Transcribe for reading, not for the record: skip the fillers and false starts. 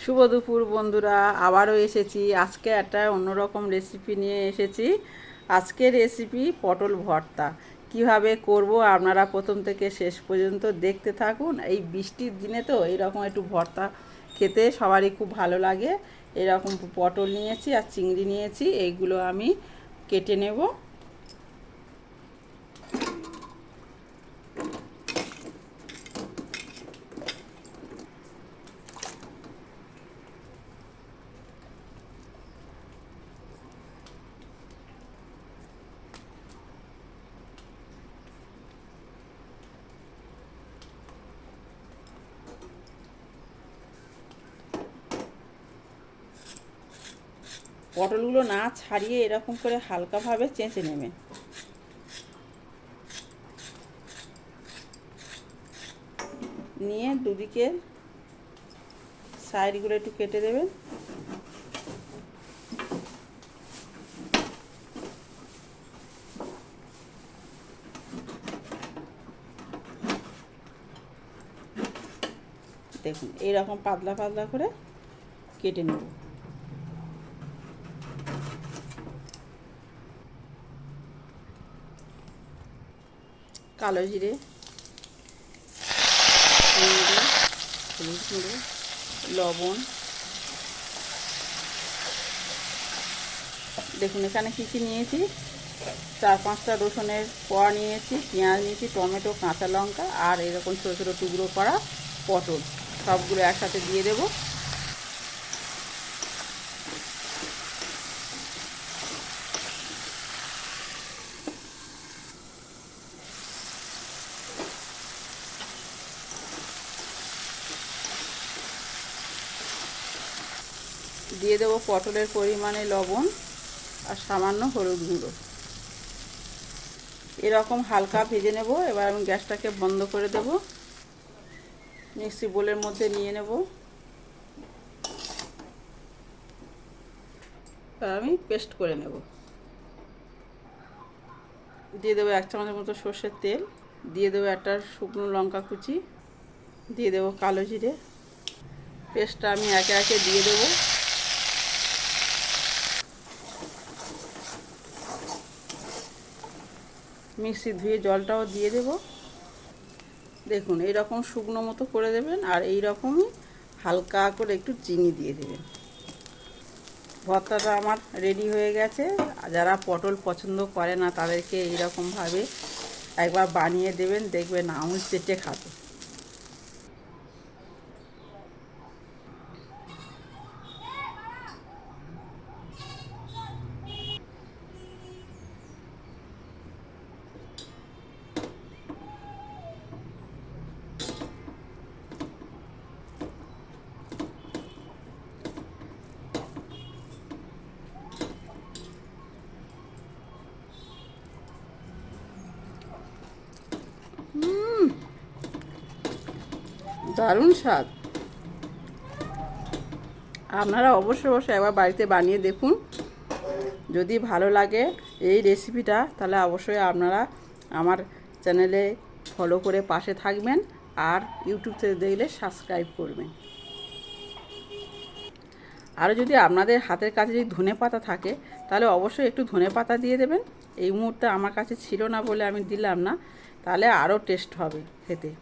শুভ দুপুর বন্ধুরা, আবারও এসেছি। আজকে একটা অন্যরকম রেসিপি নিয়ে এসেছি। আজকের রেসিপি পটল ভর্তা। কিভাবে করব আপনারা প্রথম থেকে শেষ পর্যন্ত দেখতে থাকুন। এই বৃষ্টির দিনে তো এইরকম একটু ভর্তা খেতে সবারই খুব ভালো লাগে। এরকম পটল নিয়েছি আর চিংড়ি নিয়েছি, এইগুলো আমি কেটে নেব। পটলগুলো না ছাড়িয়ে এরকম করে হালকাভাবে চেঁচে নেবেন। নিয়ে দুদিকে সাইডগুলো একটু কেটে দেবেন। দেখুন এইরকম পাতলা পাতলা করে কেটে নেব। কালো জিরে, হলুদ গুঁড়ো, লবণ। দেখুন এখানে কী কী নিয়েছি। 4-5টা রসুনের কোয়া নিয়েছি, পেঁয়াজ নিয়েছি, টমেটো, কাঁচা লঙ্কা আর এরকম ছোটো ছোটো টুকরো করা পটল, সবগুলো একসাথে দিয়ে দেব। দিয়ে দেবো পটলের পরিমাণে লবণ আর সামান্য হলুদ গুঁড়ো। এরকম হালকা ভেজে নেব। এবার আমি গ্যাসটাকে বন্ধ করে দেব। মিক্সি বোলের মধ্যে নিয়ে নেব। আমি পেস্ট করে নেব। দিয়ে দেবো 1 চামচের মতো সর্ষের তেল, দিয়ে দেবো একটা শুকনো লঙ্কা কুচি, দিয়ে দেবো কালো জিরে। পেস্টটা আমি একে একে দিয়ে দেবো। মিক্সি ধুয়ে জলটাও দিয়ে দেব। দেখুন এইরকম শুকনো মতো করে দেবেন আর এই রকমই হালকা করে একটু চিনি দিয়ে দেবেন। ভর্তাটা আমার রেডি হয়ে গেছে। যারা পটল পছন্দ করে না তাদেরকে এইরকমভাবে একবার বানিয়ে দেবেন, দেখবেন আঙুল চেটে খাবে। দারুণ স্বাদ। আপনারা অবশ্যই একবার বাড়িতে বানিয়ে দেখুন। যদি ভালো লাগে এই রেসিপিটা তাহলে অবশ্যই আপনারা আমার চ্যানেলে ফলো করে পাশে থাকবেন আর ইউটিউব থেকে দেখলে সাবস্ক্রাইব করবেন। আরও যদি আপনাদের হাতের কাছে যদি ধনেপাতা থাকে তাহলে অবশ্যই একটু ধনেপাতা দিয়ে দেবেন। এই মুহূর্তে আমার কাছে ছিল না বলে আমি দিলাম না, তাহলে আরও টেস্ট হবে খেতে।